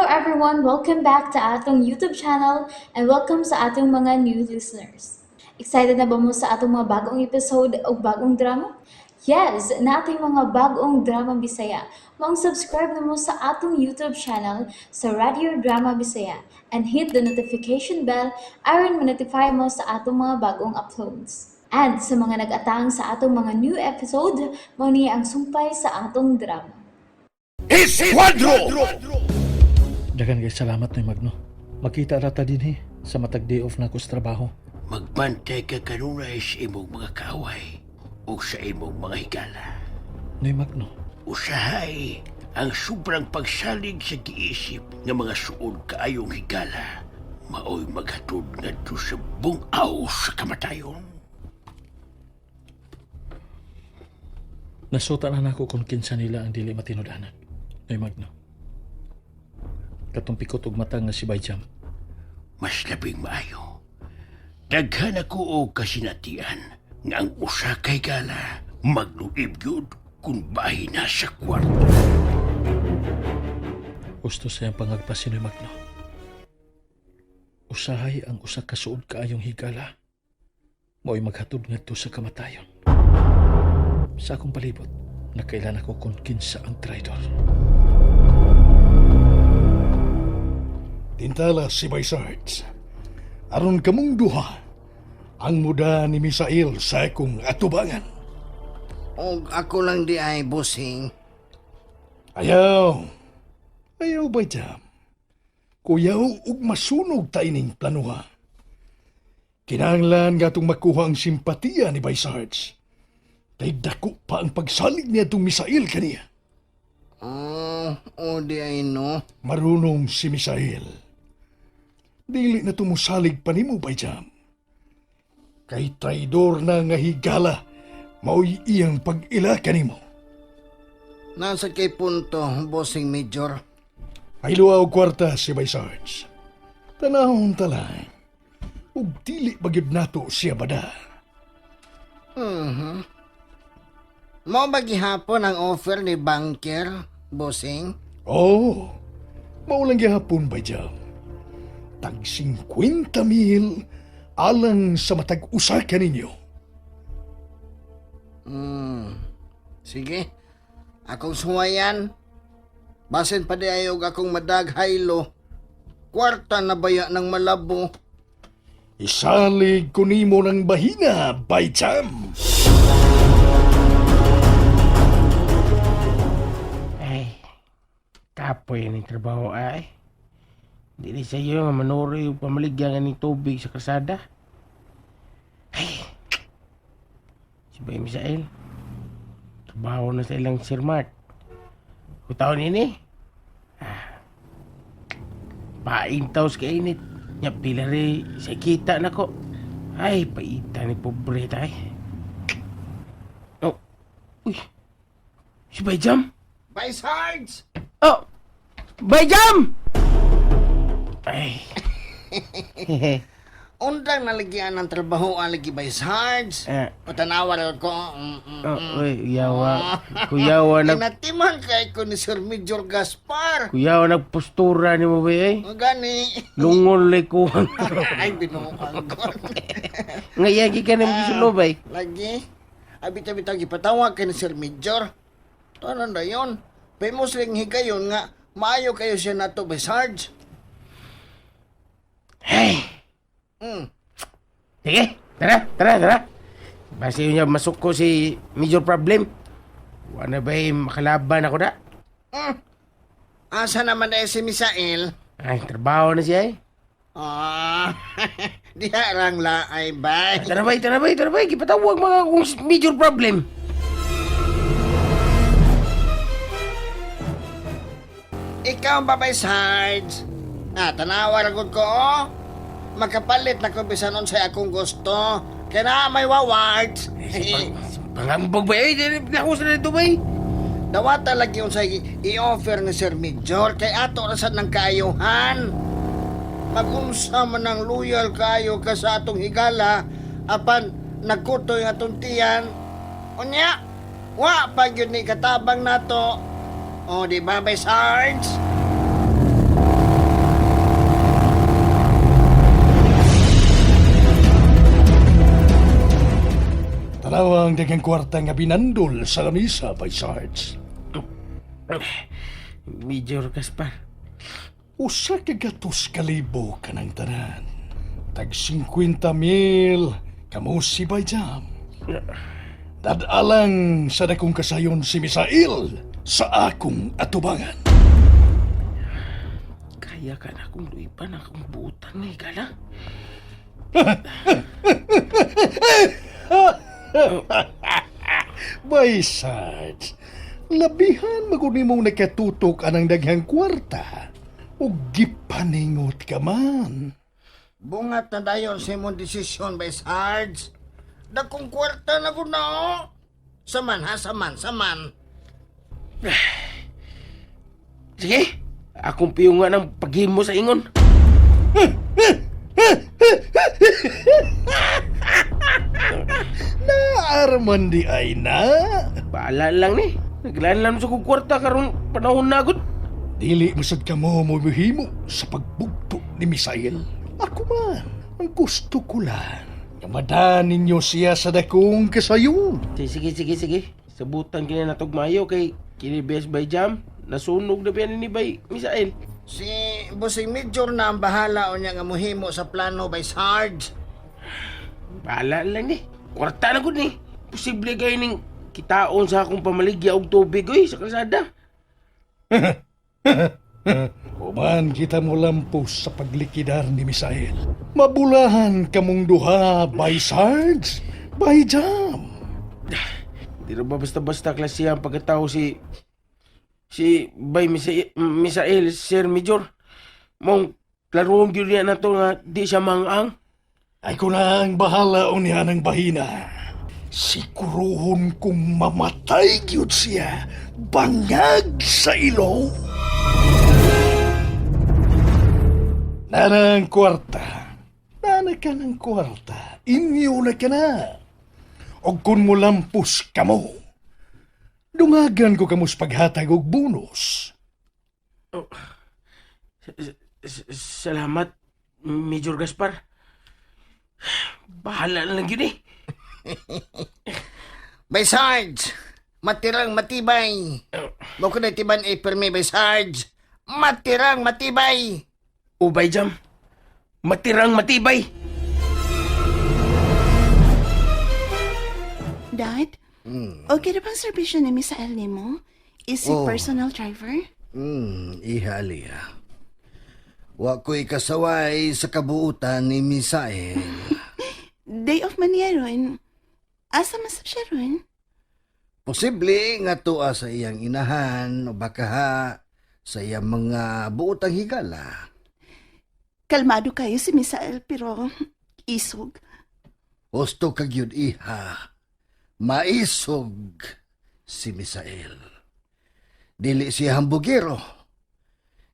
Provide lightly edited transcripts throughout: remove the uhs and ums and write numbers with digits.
everyone! Welcome back to atong YouTube channel and welcome sa atong mga new listeners. Excited na ba mo sa atong mga bagong episode o bagong drama? Yes, na ating mga bagong drama Bisaya. Mag-subscribe na mo sa atong YouTube channel sa Radio Drama Bisaya and hit the notification bell aron ma-notify mo sa atong mga bagong uploads. And sa mga nag-atang sa atong mga new episode, mo niya ang sumpay sa atong drama. Esquadro! Dagan kay salamat ni Magno. Makita rata din sa matag day off na ko sa trabaho. Magbantay ka kanuna sa imong mga kaaway o sa imong mga higala. Ni Magno, Usahay ang sobrang pagsalig sa giisip ng mga suod kaayong higala. Maoy maghatod ngadto sa bungaw sa kamatayon. nasuta na nako kung kinsa nila ang dili matinudanan. Ni Magno. Katong pikot og mata nga si Bayjam. Mas labing maayo. Daghan ako og kasinatian nga ang usa kay gala magluib yun kung bahay na sa kwarto. Gusto sa iyang pangagpasin ni Magno. Usahay ang usa ka suod kaayong higala. Mao'y maghatod ngadto sa kamatayon. Sa akong palibot, nakailan ako kung kinsa ang traidor. Tintala si Baysards. Aron kamong duha, ang muda ni Misael sa akong atubangan. Og ako lang di ay bossing. Ayaw. Ayaw ba jam? Kuyaw ug masunog ta ining planuha. Kinahanglan nga itong makuha ang simpatiya ni Baysards. Kay dako pa ang pagsalig niya itong Misael kaniya. O di ay no. Marunong si Misael. Dili na tumusalig pa nimo, Bayjam. Kay traidor na nga higala, mao'y iyang pag-ila kanimo. Nasa kay punto, bossing Major. Ay luaw kwarta si Baysards. Tanahon talay. Ug dili bagyod nato siya bada. Mo ba gihapon ang offer ni banker, bossing? Oh, maulang gihapon, Bayjam. Tag 50,000 alang sa matag-usa ka ninyo. Sige. Akong suwayan. Basin pa di ayog akong madaghaylo. Kwarta na baya ng malabo. Isalig ko nimo ng bahina, Bayjam. Ay, kapoy ang trabaho ay. Di sa iyo nga manuri yung pamaligyan ng tubig sa kasada. Ay, si Bay Misael. Trabaho na sa ilang sirmat. Kutaon ini. Paintaw sa kainit. Nya pila rin sa kita na ko. Ay, paita ni pobre tay. Oh, uy. Si Bayjam? Baysards! Oh! Bayjam! Ay. Undang nalagyan ng trabaho alagi Baysards. O tanawar ko. Uy, yawa. Kuyawa Kinatiman kay ko ni Sir Major Gaspar. Kuyawa nagpostura ni mo ba eh? O gani. Lungol lay ko. Ay, binuang ko. Ngayagi ka na gisulo ba eh? Lagi. Abita-bita gipatawag kay ni Sir Major. Tanan na yun. Famous ring higayon nga. Maayo kayo siya nato Baysards. Hey! Sige, tara. Basta yun niya masuk ko si major problem. Wala ba makalaban ako na? Asa naman na si Misael? Ay, trabaho na siya eh. Diha rang laay bay. Tara bay. Gipatawag mga kung major problem. Ikaw ba Baysards? Tanawar agad ko Makapalit na ko bisanon sa akong gusto. Kaya na may wawards. Pangambog ba eh? Nakusa na ito ba eh? Dawata lagi yung sa i-offer ni Sir Major kay ato rasad ng kaayuhan. Mag-unsa man ng loyal kayo ka sa atong higala apan nagkutoy atong tiyan. Unya, wa pag yun ni katabang nato. O di ba Baysards? ang daghang kwarta nga binandol sa lamisa by Sarge. Major Gaspar. Usa ka gatos kalibo kanang tanan. Tag 50,000 kamo si Bayjam. Dadalang sa dakong kasayon si Misael sa akong atubangan. Kaya ka na kung luipan akong buutan na higala. Bay Sarge, labihan maguni mong nakatutok anang daghang kwarta o gipaningot ka man. Bungat na dayon sa imong desisyon by Sarge. Dakong kwarta na ko na o. Saman ha, saman. Sige, akong piyungan ang paghimo sa ingon. Naarman di ay na. Baala lang ni. Naglalan sa kong kwarta karong panahon nagod. Dili masad ka mo mohimo sa pagbugto ni Misael. Ako man, ang gusto ko lang. Yamadan ninyo siya sa dakong kasayon. Sige. Sabutan kini na tugmayo kay kini Best by Jam. Nasunog na biyan ni Bay Misael. Si Busing Major na ang bahala o niya nga muhimo sa plano by Sarge. Baala lang ni. Kwarta na gud ni. Posible kayo ning kitaon sa akong pamaligya og tubig oy sa kalsada. Human kita mo lampos sa paglikidar ni Misael. Mabulahan kamong duha by Sarge, by Jam. Di ra ba basta-basta klase ang pagkatao si Bay Misael, Sir Major. Mong klaroon gyud niya na to nga di siya mangang. Ay ko na ang bahala o niya ng bahina. Siguruhon kong mamatay gyud siya bangag sa ilong. Nanang kwarta. Nana ka ng kwarta. Inyo na ka na. O kung mo lampos ka mo, dungagan ko kamos paghatag og bonus. Salamat, Major Gaspar. Bahala na lang yun eh. By Sarge, matirang matibay. Mo ko na tiban permi by Sarge. Matirang matibay. Ubay Jam, matirang matibay. Dad, okay na bang servisyo ni Misael nimo? Is he Oh. personal driver? Iha Aliyah. Wa ko'y kasaway sa kabuutan ni Misael. Day off man niya ron. Asa masap siya ron? Posible nga tuwa sa iyang inahan o baka ha, sa iyang mga buotang higala. Kalmado kayo si Misael pero isog. Husto kagyud iha. Maisog si Misael. Dili siya hambugero.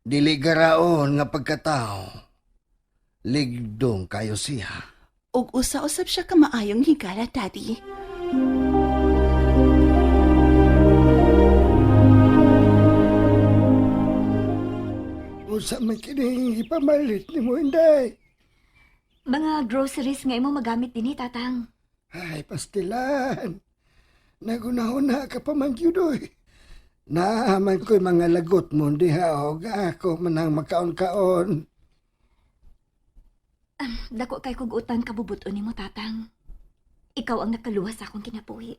Dili garaon nga pagkatao. Ligdong kayo siya. Ug usa-usab siya ka maayong higala, Daddy. Usa man kining ipamalit ni mo, Inday. Mga groceries nga imo magamit dinhi, tatang. Ay, pastilan. Nagunahuna ka pa man gyudoy. Naaman ko'y mga lagot mo diha o ako manang makaon-kaon. Dako kay kog utang kabubuton nimo, tatang. Ikaw ang nakaluwas sa akong kinabuhi.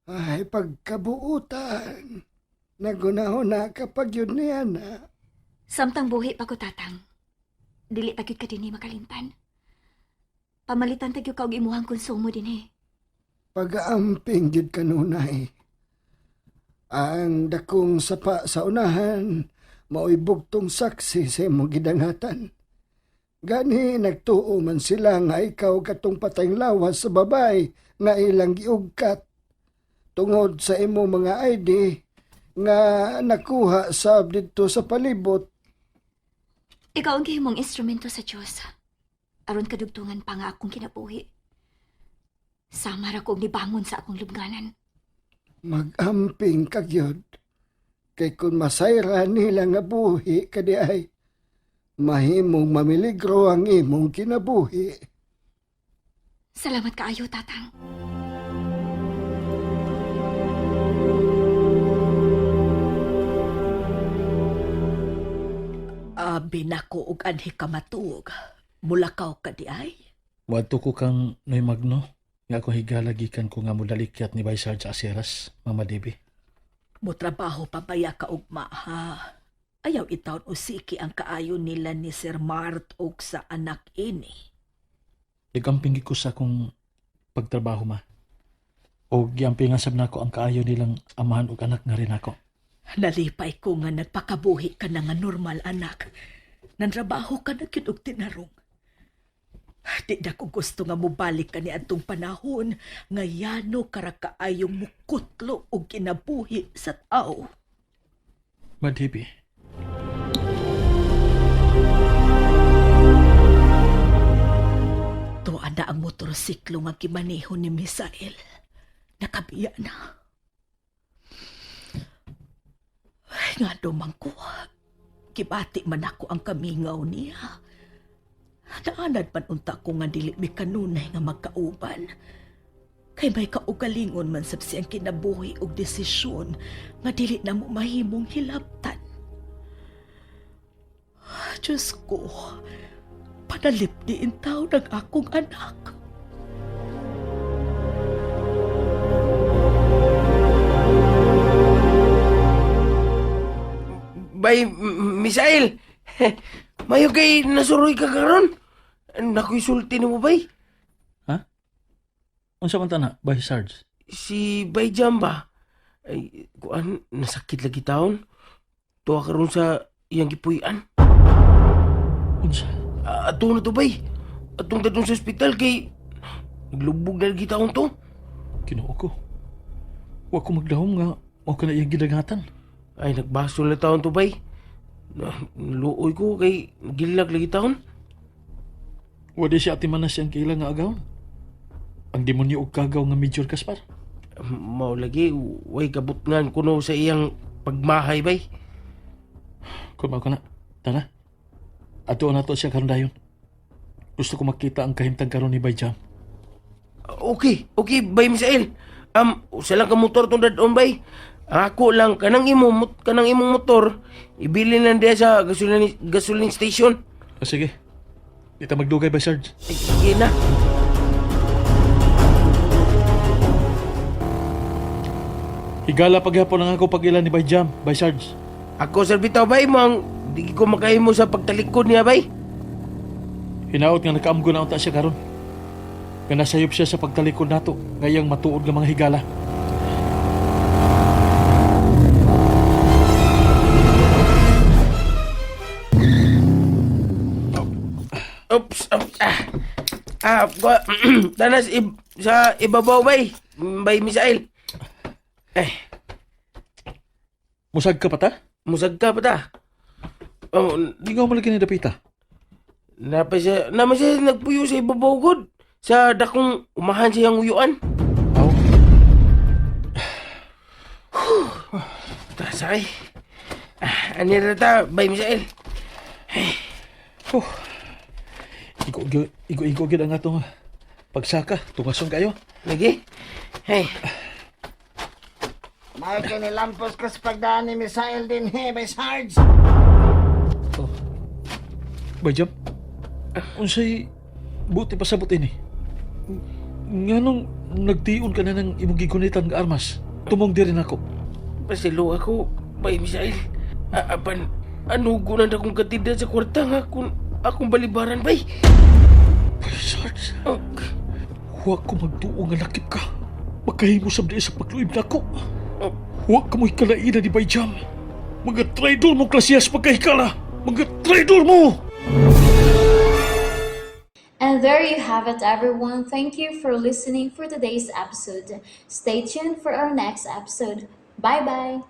Ay, pagkabuutan. Nagunahuna ka pa gyud niya na. Samtang buhi pa ko, tatang. Dili pa gyud ka dinhi makalimtan. Pamalitan ta gyud ka og imuhang konsumo dinhi. Pag-aamping gyud kanunay. Ang dakong sapa sa unahan, mao'y bugtong saksi sa imong gidangatan. Gani nagtuo man sila nga ikaw katong patayng lawas sa babay nga ilang giugkat. Tungod sa imo mga ID nga nakuha sa dito sa palibot. Ikaw ang gihimong instrumento sa Diyos. Aron kadugtungan pa nga akong kinabuhi. Sama ra kog nibangon sa akong lubnganan. Mag-amping kagyod. Kay kung masayra nila nga buhi kadi ay mahimong mamiligro ang imong kinabuhi. Salamat kaayo, tatang. Grabe na ko og anhi ka matuog. Mulakaw ka di ay. Wadto ko kang Noy Magno, nga akong higala gikan ko nga mudalikyat ni Bay Sarge Aceras, Mama Debbie. Mutrabaho pa baya ka ugma ha. Ayaw itaon usiki ang kaayo nila ni Sir Mart og sa anak ini. Igamping ko sa akong pagtrabaho ma. O giampingan sab nako ang kaayo nilang amahan og anak nga rin ako. Nalipay ko nga nagpakabuhi ka na nga normal anak. Nanrabaho ka na gyud og tinarong. Di na ko gusto nga mubalik ka ni atong panahon nga yano kara kaayong mukutlo og kinabuhi sa tao. Ma Debbie, Tuwa na ang motorsiklo nga gimaneho ni Misael. Nakabiya na. Ay, nga dumang ko. Kibati man ako ang kamingaw niya. Naanad man unta ko nga dili mi kanunay nga magkauban. Kay may kaugalingon man sab siyang kinabuhi og desisyon nga dili na mo mahimong hilabtan. Diyos ko, panalip diin tao ng akong anak. Bay, Misael! Mayo kay nasuroy ka karon. Nakoy sulti ni mo, bay. unsa man tana, Bay Sarge? Si Bay Jamba. Ay, kuan, nasakit lagi taon. Tuwa karon sa iyang gipuy-an. Unsa? Ato na to, bay. Atong dadong sa ospital kay naglubog na lagi taon to. Kinuo ko. Wa ko magdahom nga mao kana iyang gidagatan. Ay, nagbasol na taon to, bay. Naluoy ko kay gilag lagi taon. Wa di siya atiman na siyang kailang nga agawon. Ang demonyo og kagaw nga Major Gaspar. Mao lagi, way kabutngan kuno sa iyang pagmahay, bay. Kung mao kana, tana. Ato na to siya karon dayon. Gusto ko makita ang kahimtang karon ni Bay Jam. Okay, bay Misael. Usa lang ka motor tong dadon, bay. Ako lang kanang imong motor ibili lang diya sa gasoline station. Sige. Kita magdugay, Bay Sarge. Sige na. Higala paghapon ang ako pag-ilan ni Bay Jam, Bay Sarge. Ako sir bitaw, bay, mang di ko makahimo sa pagtalikod niya, bay. Hinaot nga nakaamgo na unta siya karon. Nga nasayop siya sa pagtalikod nato, ngayang matuod nga mga higala. Oops. Tanas sa ibabaw, bay. Bay Misael. Musag ka pa ta? Musag ka pa ta. Di nga malagi ni Dapita. Naman siya nagpuyo sa ibabaw god. Sa dakong umahan siyang uyuan. Aw. Tasay. Anira ta, bay Misael. Igo gid ang atong pagsaka. Tungason kayo. Lagi? Hey. May kinilampos ka sa pagdaan ni Misael din, Bay Sarge. Bay Jam, unsay buti pasabot ini? Nganong nagtiun ka na ng imong gigunitan nga armas? Tumong di rin ako. Pasilo ako, bay Misael. Apan, anugunan akong katida sa kwarta nga akong balibaran, bay. Bay Sarge, huwag ko magtuo nga lakip ka. Magkahimo sab di sa pagluib na ako. Huwag ka mo'y kalainan ni Bay Jam. Mga traidor mo, klasiyas pagkahikala. Mga traidor mo! And there you have it, everyone. Thank you for listening for today's episode. Stay tuned for our next episode. Bye bye.